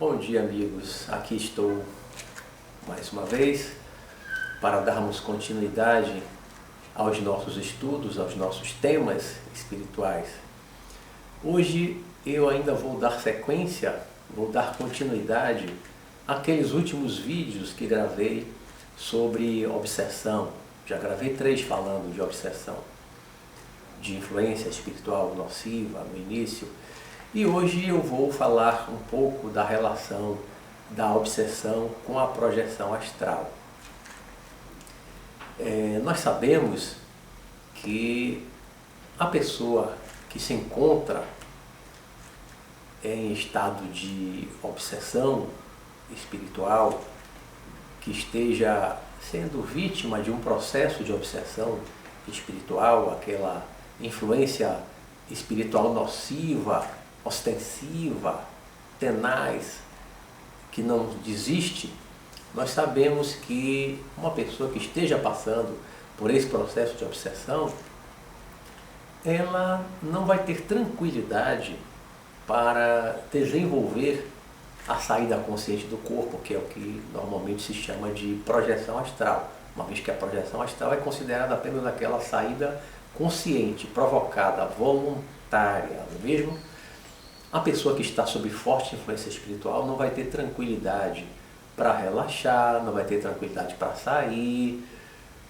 Bom dia, amigos. Aqui estou mais uma vez para darmos continuidade aos nossos estudos, aos nossos temas espirituais. Hoje eu ainda vou dar sequência, vou dar continuidade àqueles últimos vídeos que gravei sobre obsessão. Já gravei 3 falando de obsessão, de influência espiritual nociva no início. E hoje eu vou falar um pouco da relação da obsessão com a projeção astral. Nós sabemos que a pessoa que se encontra em estado de obsessão espiritual, que esteja sendo vítima de um processo de obsessão espiritual, aquela influência espiritual nociva, ostensiva, tenaz, que não desiste, nós sabemos que uma pessoa que esteja passando por esse processo de obsessão, ela não vai ter tranquilidade para desenvolver a saída consciente do corpo, que é o que normalmente se chama de projeção astral, uma vez que a projeção astral é considerada apenas aquela saída consciente, provocada, voluntária, não é mesmo? A pessoa que está sob forte influência espiritual não vai ter tranquilidade para relaxar, não vai ter tranquilidade para sair,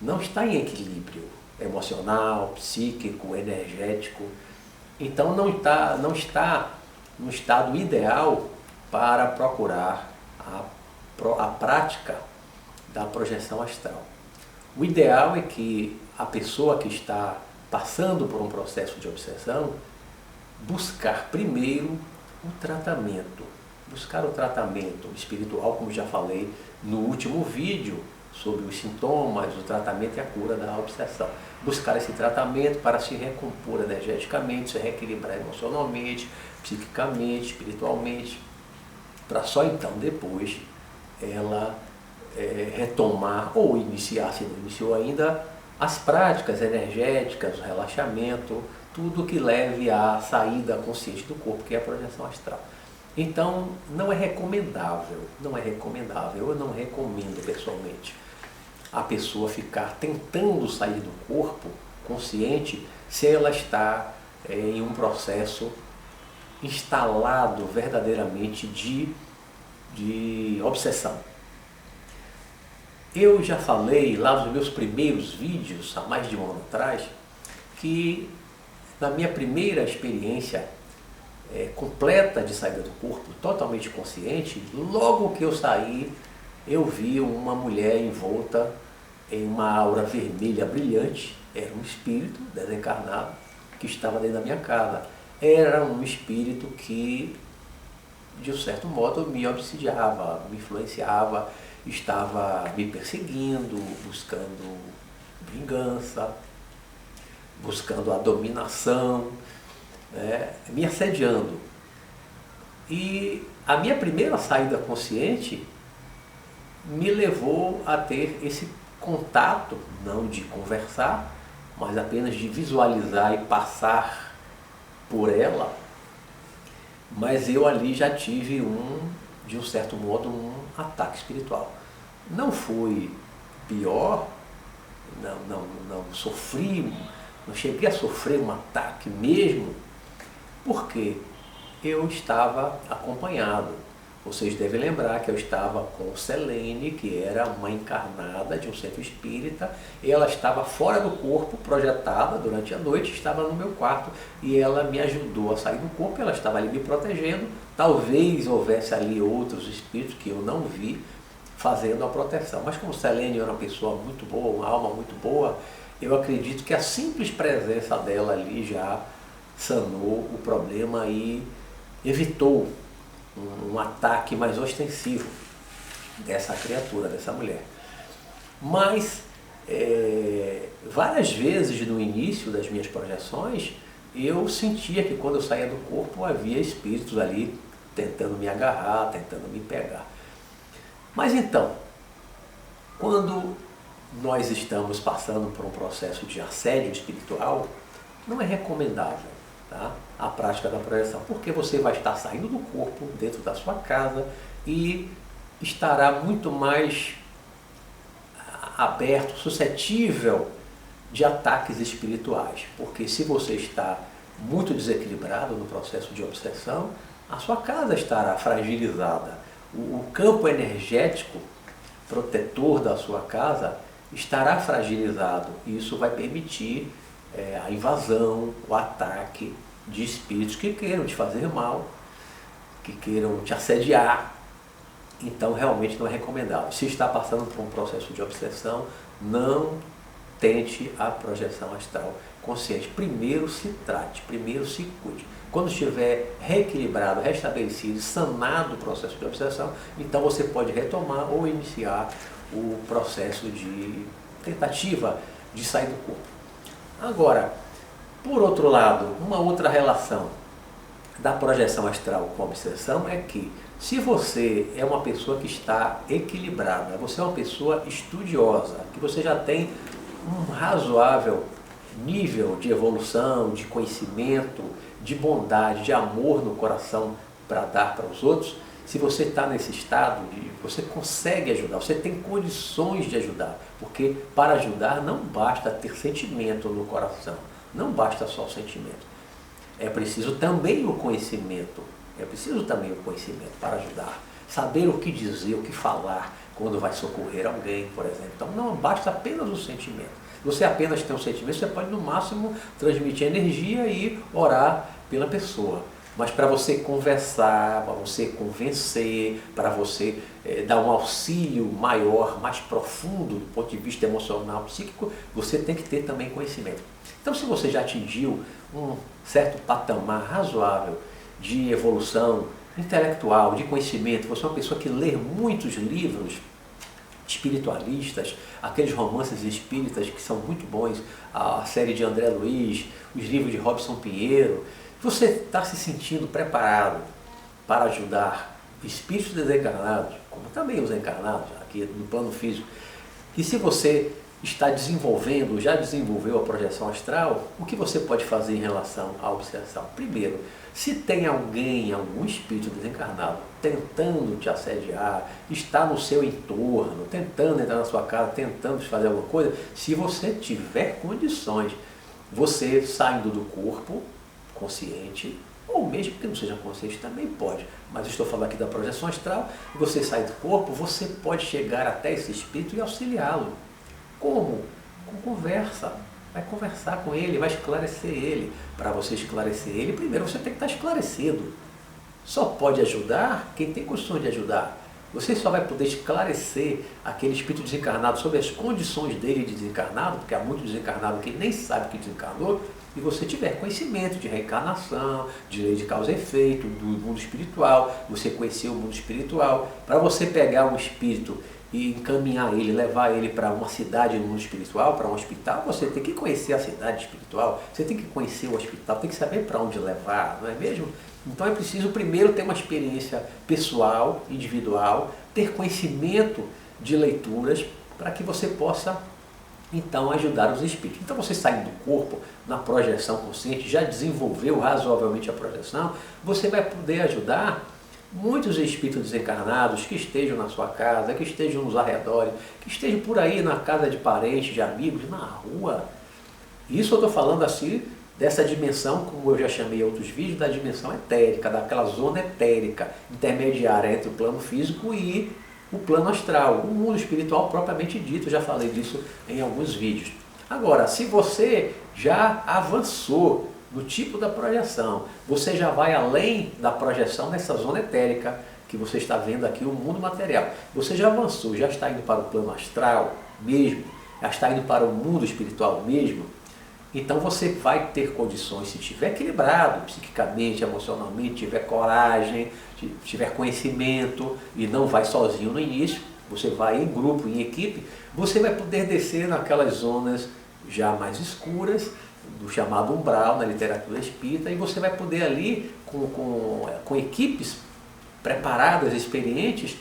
não está em equilíbrio emocional, psíquico, energético. Então não está no estado ideal para procurar a prática da projeção astral. O ideal é que a pessoa que está passando por um processo de obsessão buscar primeiro o tratamento, buscar o tratamento espiritual, como já falei no último vídeo sobre os sintomas, o tratamento e a cura da obsessão. Buscar esse tratamento para se recompor energeticamente, se reequilibrar emocionalmente, psiquicamente, espiritualmente, para só então depois ela retomar ou iniciar, se não iniciou ainda, as práticas energéticas, o relaxamento, tudo que leve à saída consciente do corpo, que é a projeção astral. Então, não é recomendável, eu não recomendo pessoalmente a pessoa ficar tentando sair do corpo consciente se ela está em um processo instalado verdadeiramente de obsessão. Eu já falei lá nos meus primeiros vídeos, há mais de um ano atrás, que na minha primeira experiência completa de saída do corpo, totalmente consciente, logo que eu saí, eu vi uma mulher envolta em uma aura vermelha brilhante. Era um espírito desencarnado que estava dentro da minha casa. Era um espírito que, de um certo modo, me obsidiava, me influenciava, estava me perseguindo, buscando vingança, buscando a dominação, me assediando. E a minha primeira saída consciente me levou a ter esse contato, não de conversar, mas apenas de visualizar e passar por ela. Mas eu ali já tive de um certo modo, um ataque espiritual. Não foi pior, não sofri, não cheguei a sofrer um ataque mesmo, porque eu estava acompanhado. Vocês devem lembrar que eu estava com Selene, que era uma encarnada de um centro espírita, e ela estava fora do corpo, projetada durante a noite, estava no meu quarto, e ela me ajudou a sair do corpo, ela estava ali me protegendo. Talvez houvesse ali outros espíritos que eu não vi fazendo a proteção, mas como Selene era uma pessoa muito boa, uma alma muito boa, eu acredito que a simples presença dela ali já sanou o problema e evitou um ataque mais ostensivo dessa criatura, dessa mulher. Mas várias vezes no início das minhas projeções, eu sentia que quando eu saía do corpo havia espíritos ali tentando me agarrar, tentando me pegar. Mas então, quando nós estamos passando por um processo de assédio espiritual, não é recomendável, tá? a prática da projeção, porque você vai estar saindo do corpo, dentro da sua casa, e estará muito mais aberto, suscetível de ataques espirituais, porque se você está muito desequilibrado no processo de obsessão, a sua casa estará fragilizada. O campo energético protetor da sua casa estará fragilizado e isso vai permitir a invasão, o ataque de espíritos que queiram te fazer mal, que queiram te assediar. Então realmente não é recomendável. Se está passando por um processo de obsessão, não tente a projeção astral consciente. Primeiro se trate, primeiro se cuide. Quando estiver reequilibrado, restabelecido, sanado o processo de obsessão, então você pode retomar ou iniciar o processo de tentativa de sair do corpo. Agora, por outro lado, uma outra relação da projeção astral com a obsessão é que, se você é uma pessoa que está equilibrada, você é uma pessoa estudiosa, que você já tem um razoável nível de evolução, de conhecimento, de bondade, de amor no coração para dar para os outros, se você está nesse estado, você consegue ajudar, você tem condições de ajudar, porque para ajudar não basta ter sentimento no coração, não basta só o sentimento. É preciso também o conhecimento, para ajudar, saber o que dizer, o que falar quando vai socorrer alguém, por exemplo. Então não basta apenas o sentimento. Você apenas tem um sentimento, você pode no máximo transmitir energia e orar pela pessoa. Mas para você conversar, para você convencer, para você dar um auxílio maior, mais profundo do ponto de vista emocional, psíquico, você tem que ter também conhecimento. Então se você já atingiu um certo patamar razoável de evolução intelectual, de conhecimento, você é uma pessoa que lê muitos livros espiritualistas, aqueles romances espíritas que são muito bons, a série de André Luiz, os livros de Robson Pinheiro, você está se sentindo preparado para ajudar espíritos desencarnados, como também os encarnados, aqui no plano físico, e se você está desenvolvendo, já desenvolveu a projeção astral, o que você pode fazer em relação à obsessão? Primeiro, se tem alguém, algum espírito desencarnado, tentando te assediar, está no seu entorno, tentando entrar na sua casa, tentando te fazer alguma coisa, se você tiver condições, você saindo do corpo, consciente, ou mesmo que não seja consciente, também pode, mas eu estou falando aqui da projeção astral, você sai do corpo, você pode chegar até esse espírito e auxiliá-lo. Como? Com conversa. Vai conversar com ele, vai esclarecer ele. Para você esclarecer ele, primeiro você tem que estar esclarecido. Só pode ajudar quem tem condições de ajudar. Você só vai poder esclarecer aquele espírito desencarnado sobre as condições dele de desencarnado, porque há muito desencarnado que nem sabe que desencarnou, e você tiver conhecimento de reencarnação, de lei de causa e efeito, do mundo espiritual, você conhecer o mundo espiritual. Para você pegar um espírito e encaminhar ele, levar ele para uma cidade no mundo espiritual, para um hospital, você tem que conhecer a cidade espiritual, você tem que conhecer o hospital, tem que saber para onde levar, não é mesmo? Então é preciso primeiro ter uma experiência pessoal, individual, ter conhecimento de leituras para que você possa então ajudar os espíritos. Então você sai do corpo, na projeção consciente, já desenvolveu razoavelmente a projeção, você vai poder ajudar muitos espíritos desencarnados que estejam na sua casa, que estejam nos arredores, que estejam por aí na casa de parentes, de amigos, na rua. Isso eu estou falando assim, dessa dimensão, como eu já chamei em outros vídeos, da dimensão etérica, daquela zona etérica, intermediária entre o plano físico e o plano astral, o mundo espiritual propriamente dito, eu já falei disso em alguns vídeos. Agora, se você já avançou no tipo da projeção, você já vai além da projeção nessa zona etérica que você está vendo aqui, o mundo material. Você já avançou, já está indo para o plano astral mesmo, já está indo para o mundo espiritual mesmo, então você vai ter condições, se estiver equilibrado psiquicamente, emocionalmente, tiver coragem, tiver conhecimento e não vai sozinho no início, você vai em grupo, em equipe, você vai poder descer naquelas zonas já mais escuras, do chamado umbral na literatura espírita, e você vai poder ali, com equipes preparadas, experientes,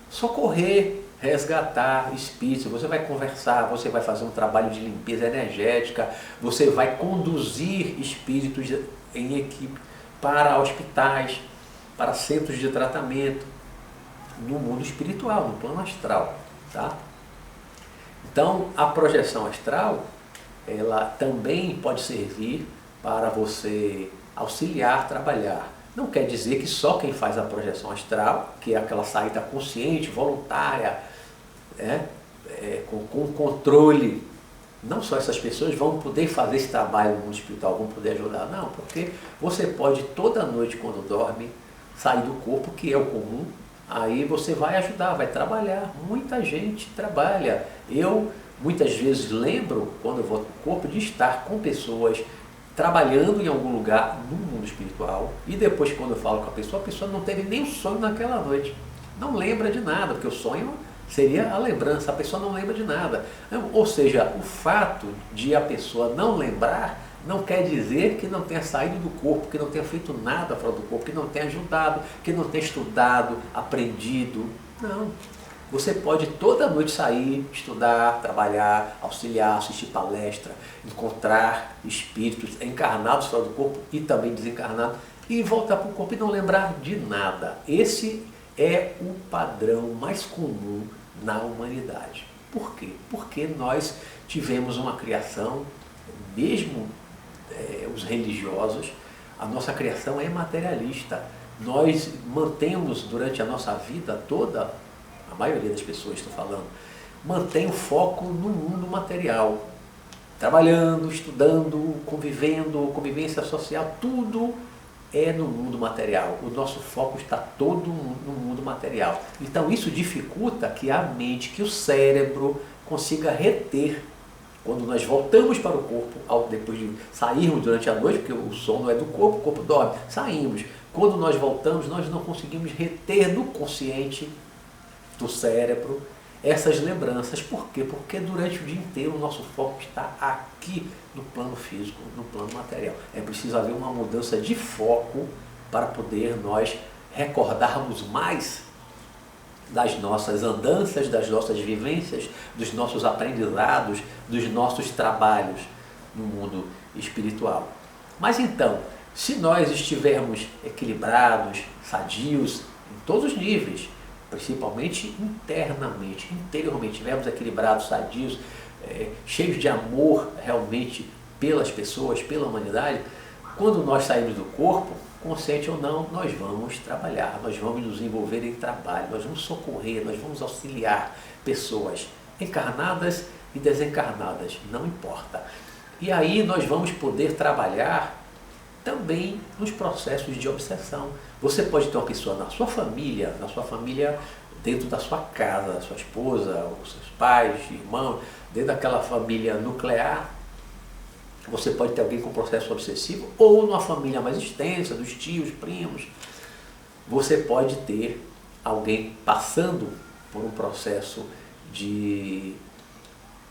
socorrer, resgatar espíritos, você vai conversar, você vai fazer um trabalho de limpeza energética, você vai conduzir espíritos em equipe, para hospitais, para centros de tratamento, no mundo espiritual, no plano astral, tá? Então, a projeção astral, ela também pode servir para você auxiliar, trabalhar. Não quer dizer que só quem faz a projeção astral, que é aquela saída consciente, voluntária, com controle, não só essas pessoas vão poder fazer esse trabalho no mundo espiritual, vão poder ajudar, não, porque você pode toda noite quando dorme, sair do corpo, que é o comum, aí você vai ajudar, vai trabalhar. Muita gente trabalha. Eu muitas vezes lembro, quando eu volto para o corpo, de estar com pessoas trabalhando em algum lugar no mundo espiritual, e depois quando eu falo com a pessoa não teve nem um sonho naquela noite, não lembra de nada, porque o sonho seria a lembrança, a pessoa não lembra de nada. Ou seja, o fato de a pessoa não lembrar não quer dizer que não tenha saído do corpo, que não tenha feito nada fora do corpo, que não tenha ajudado, que não tenha estudado, aprendido. Não. Você pode toda noite sair, estudar, trabalhar, auxiliar, assistir palestra, encontrar espíritos encarnados fora do corpo e também desencarnados, e voltar para o corpo e não lembrar de nada. Esse é o padrão mais comum na humanidade. Por quê? Porque nós tivemos uma criação, mesmo os religiosos, a nossa criação é materialista. Nós mantemos durante a nossa vida toda, a maioria das pessoas, estou falando, mantém o foco no mundo material. Trabalhando, estudando, convivendo, convivência social, tudo é no mundo material. O nosso foco está todo no mundo material. Então isso dificulta que a mente, que o cérebro consiga reter. Quando nós voltamos para o corpo, depois de sairmos durante a noite, porque o sono é do corpo, o corpo dorme, saímos. Quando nós voltamos, nós não conseguimos reter no consciente do cérebro essas lembranças. Por quê? Porque durante o dia inteiro o nosso foco está aqui no plano físico, no plano material. É preciso haver uma mudança de foco para poder nós recordarmos mais das nossas andanças, das nossas vivências, dos nossos aprendizados, dos nossos trabalhos no mundo espiritual. Mas então, se nós estivermos equilibrados, sadios, em todos os níveis, principalmente internamente, interiormente, estivermos equilibrados, sadios, cheios de amor realmente pelas pessoas, pela humanidade, quando nós saímos do corpo, consciente ou não, nós vamos trabalhar, nós vamos nos envolver em trabalho, nós vamos socorrer, nós vamos auxiliar pessoas encarnadas e desencarnadas, não importa. E aí nós vamos poder trabalhar também nos processos de obsessão. Você pode ter uma pessoa na sua família, dentro da sua casa, da sua esposa, os seus pais, irmãos, dentro daquela família nuclear. Você pode ter alguém com processo obsessivo, ou numa família mais extensa, dos tios, primos. Você pode ter alguém passando por um processo de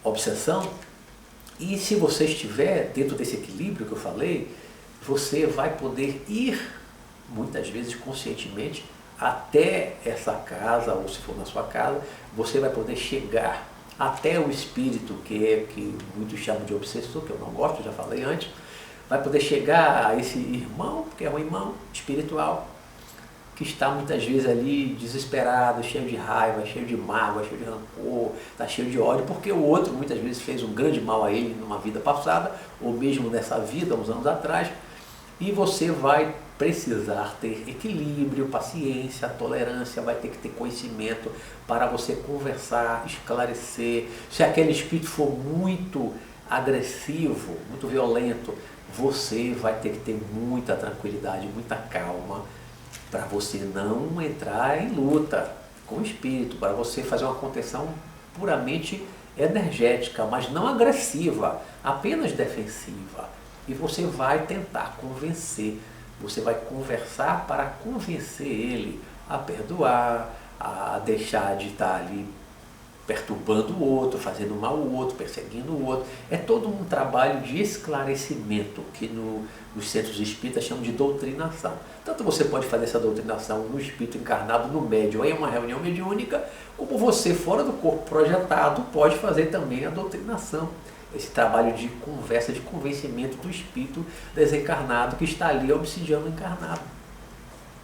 obsessão, e se você estiver dentro desse equilíbrio que eu falei, você vai poder ir, muitas vezes conscientemente, até essa casa, ou se for na sua casa, você vai poder chegar até o espírito, que muitos chamam de obsessor, que eu não gosto, já falei antes, vai poder chegar a esse irmão, que é um irmão espiritual, que está muitas vezes ali desesperado, cheio de raiva, cheio de mágoa, cheio de rancor, está cheio de ódio, porque o outro muitas vezes fez um grande mal a ele numa vida passada, ou mesmo nessa vida, uns anos atrás, e você vai precisar ter equilíbrio, paciência, tolerância, vai ter que ter conhecimento para você conversar, esclarecer. Se aquele espírito for muito agressivo, muito violento, você vai ter que ter muita tranquilidade, muita calma, para você não entrar em luta com o espírito, para você fazer uma contenção puramente energética, mas não agressiva, apenas defensiva. E você vai tentar convencer, você vai conversar para convencer ele a perdoar, a deixar de estar ali perturbando o outro, fazendo mal ao outro, perseguindo o outro. É todo um trabalho de esclarecimento que nos centros espíritas chamam de doutrinação. Tanto você pode fazer essa doutrinação no espírito encarnado, no médium, em uma reunião mediúnica, como você, fora do corpo projetado, pode fazer também a doutrinação esse trabalho de conversa, de convencimento do espírito desencarnado que está ali obsidiando o encarnado.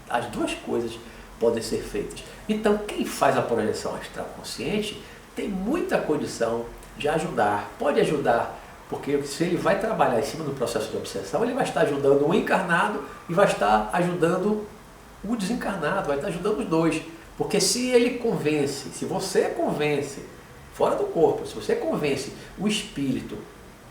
As duas coisas podem ser feitas. Então, quem faz a projeção astral consciente tem muita condição de ajudar, pode ajudar, porque se ele vai trabalhar em cima do processo de obsessão, ele vai estar ajudando o encarnado e vai estar ajudando o desencarnado, vai estar ajudando os dois. Porque se ele convence, se você convence, fora do corpo, se você convence o espírito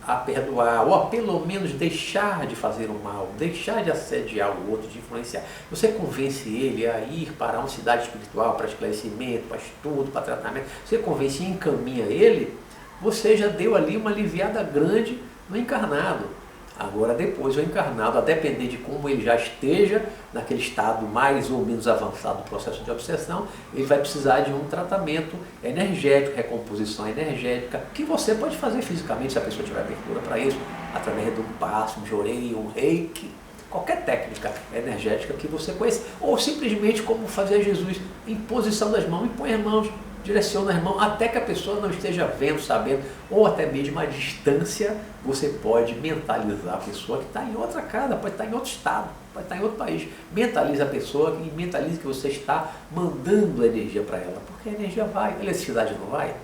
a perdoar, ou a pelo menos deixar de fazer o mal, deixar de assediar o outro, de influenciar, você convence ele a ir para uma cidade espiritual, para esclarecimento, para estudo, para tratamento, você convence e encaminha ele, você já deu ali uma aliviada grande no encarnado. Agora depois o encarnado, a depender de como ele já esteja naquele estado mais ou menos avançado do processo de obsessão, ele vai precisar de um tratamento energético, recomposição energética, que você pode fazer fisicamente se a pessoa tiver abertura para isso, através de um passo, um jorei, um reiki, qualquer técnica energética que você conheça, ou simplesmente como fazia Jesus, imposição das mãos, impõe as mãos, direciona as mãos, até que a pessoa não esteja vendo, sabendo, ou até mesmo à distância, você pode mentalizar a pessoa que está em outra casa, pode estar em outro estado, pode estar em outro país. Mentalize a pessoa e mentalize que você está mandando energia para ela, porque a energia vai, a eletricidade não vai,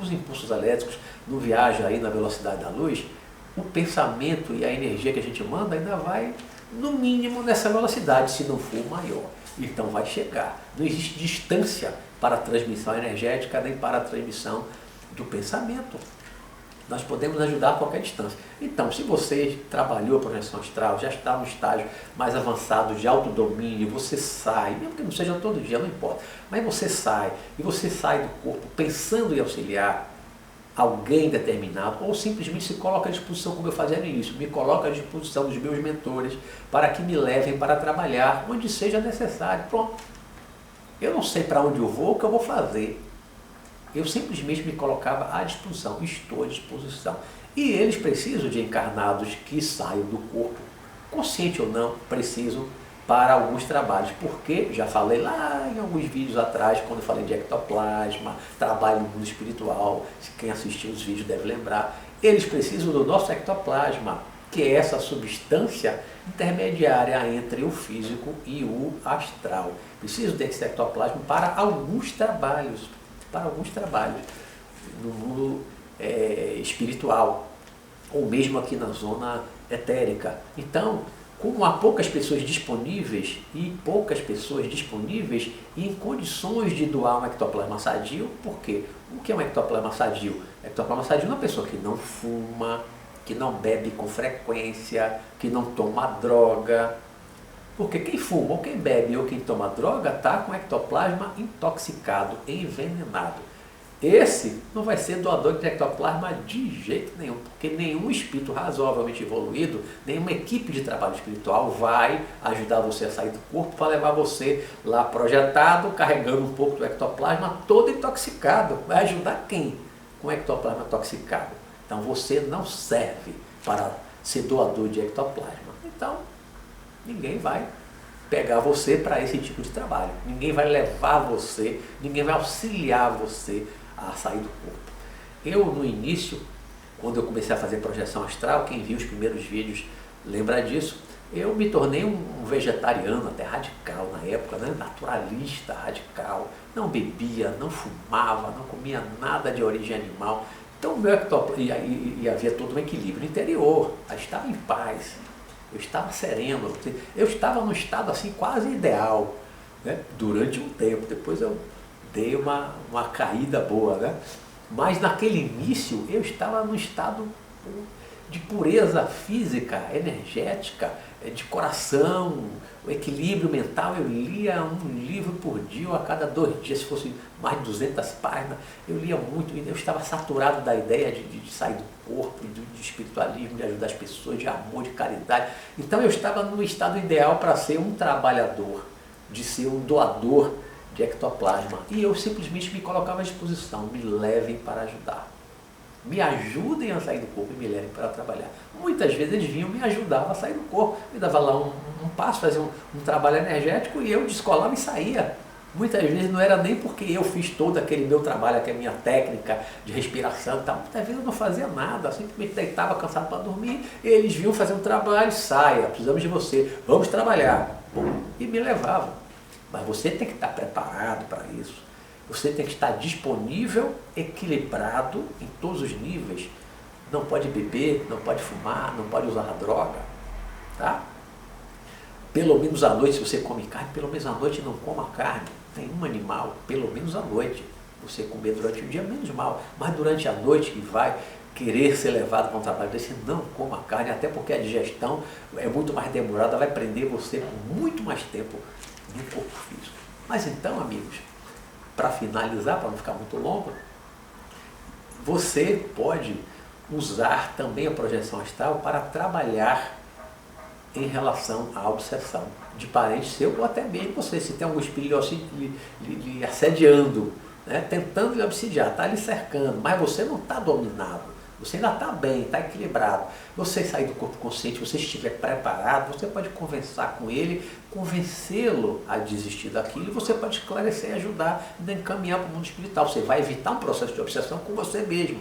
os impulsos elétricos não viajam aí na velocidade da luz, o pensamento e a energia que a gente manda ainda vai, no mínimo, nessa velocidade, se não for maior. Então vai chegar. Não existe distância para a transmissão energética, nem para a transmissão do pensamento. Nós podemos ajudar a qualquer distância. Então, se você trabalhou a projeção astral, já está no estágio mais avançado de autodomínio, você sai, mesmo que não seja todo dia, não importa, mas você sai, e você sai do corpo pensando em auxiliar alguém determinado, ou simplesmente se coloca à disposição, como eu fazia no início, me coloca à disposição dos meus mentores, para que me levem para trabalhar onde seja necessário. Pronto. Eu não sei para onde eu vou, o que eu vou fazer. Eu simplesmente me colocava à disposição, estou à disposição. E eles precisam de encarnados que saiam do corpo, consciente ou não, precisam para alguns trabalhos. Porque, já falei lá em alguns vídeos atrás, quando eu falei de ectoplasma, trabalho no mundo espiritual, quem assistiu os vídeos deve lembrar, eles precisam do nosso ectoplasma, que é essa substância intermediária entre o físico e o astral. Preciso desse ectoplasma para alguns trabalhos no mundo espiritual, ou mesmo aqui na zona etérica. Então, como há poucas pessoas disponíveis e em condições de doar um ectoplasma sadio, por quê? O que é um ectoplasma sadio? Ectoplasma sadio é uma pessoa que não fuma, que não bebe com frequência, que não toma droga. Porque quem fuma, ou quem bebe, ou quem toma droga, está com ectoplasma intoxicado, envenenado. Esse não vai ser doador de ectoplasma de jeito nenhum, porque nenhum espírito razoavelmente evoluído, nenhuma equipe de trabalho espiritual vai ajudar você a sair do corpo para levar você lá projetado, carregando um pouco do ectoplasma todo intoxicado. Vai ajudar quem com ectoplasma intoxicado? Então você não serve para ser doador de ectoplasma. Então, ninguém vai pegar você para esse tipo de trabalho. Ninguém vai levar você, ninguém vai auxiliar você a sair do corpo. Eu, no início, quando eu comecei a fazer projeção astral, quem viu os primeiros vídeos lembra disso, eu me tornei um vegetariano até radical na época, né? Naturalista radical. Não bebia, não fumava, não comia nada de origem animal. Então, o meu ectoplasma, e havia todo um equilíbrio interior, eu estava em paz. Eu estava sereno, eu estava num estado assim quase ideal, né? Durante um tempo, depois eu dei uma caída boa, né? Mas naquele início eu estava num estado de pureza física, energética, de coração, o equilíbrio mental. Eu lia um livro por dia, ou a cada 2 dias, se fosse mais de 200 páginas, eu lia muito, eu estava saturado da ideia de sair do corpo, de espiritualismo, de ajudar as pessoas, de amor, de caridade. Então eu estava no estado ideal para ser um trabalhador, de ser um doador de ectoplasma. E eu simplesmente me colocava à disposição, me levem para ajudar. Me ajudem a sair do corpo e me levem para trabalhar. Muitas vezes eles vinham, me ajudavam a sair do corpo, me dava lá um passo, fazia um trabalho energético e eu descolava e saía. Muitas vezes não era nem porque eu fiz todo aquele meu trabalho, aquela minha técnica de respiração e tal. Muitas vezes eu não fazia nada, simplesmente deitava cansado para dormir, eles vinham fazer um trabalho, saia, precisamos de você, vamos trabalhar. Bom, e me levavam. Mas você tem que estar preparado para isso. Você tem que estar disponível, equilibrado em todos os níveis. Não pode beber, não pode fumar, não pode usar droga, tá? Pelo menos à noite, se você come carne, pelo menos à noite não coma carne. Nenhum animal, pelo menos à noite. Você comer durante o dia, menos mal. Mas durante a noite que vai querer ser levado para um trabalho desse, não coma carne, até porque a digestão é muito mais demorada, vai prender você por muito mais tempo no corpo físico. Mas então, amigos, para finalizar, para não ficar muito longo, você pode usar também a projeção astral para trabalhar em relação à obsessão de parente seu ou até mesmo você, se tem algum espírito lhe assediando, né, tentando lhe obsidiar, está lhe cercando, mas você não está dominado, você ainda está bem, está equilibrado. Você sair do corpo consciente, você estiver preparado, você pode conversar com ele, convencê-lo a desistir daquilo, e você pode esclarecer e ajudar a encaminhar para o mundo espiritual. Você vai evitar um processo de obsessão com você mesmo.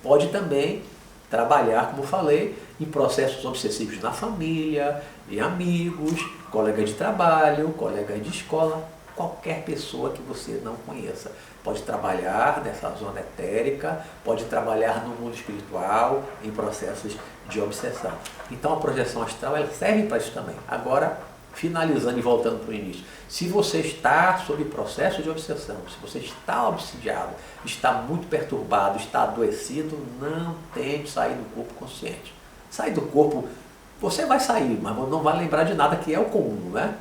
Pode também trabalhar, como falei, em processos obsessivos na família, em amigos, colega de trabalho, colega de escola, qualquer pessoa que você não conheça. Pode trabalhar nessa zona etérica, pode trabalhar no mundo espiritual, em processos de obsessão. Então a projeção astral ela serve para isso também. Agora, finalizando e voltando para o início, se você está sob processo de obsessão, se você está obsidiado, está muito perturbado, está adoecido, não tente sair do corpo consciente. Sair do corpo, você vai sair, mas não vai lembrar de nada, que é o comum, né?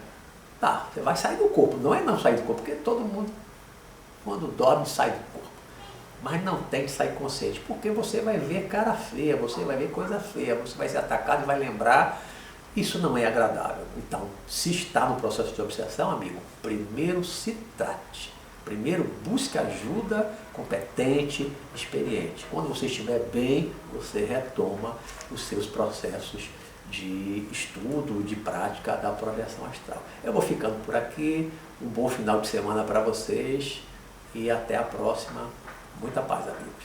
Tá, você vai sair do corpo, não é não sair do corpo, porque todo mundo, quando dorme, sai do corpo. Mas não tem que sair consciente, porque você vai ver cara feia, você vai ver coisa feia, você vai ser atacado e vai lembrar. Isso não é agradável. Então, se está no processo de obsessão, amigo, primeiro se trate. Primeiro busque ajuda competente, experiente. Quando você estiver bem, você retoma os seus processos de estudo, de prática da projeção astral. Eu vou ficando por aqui. Um bom final de semana para vocês e até a próxima. Muita paz, amigos.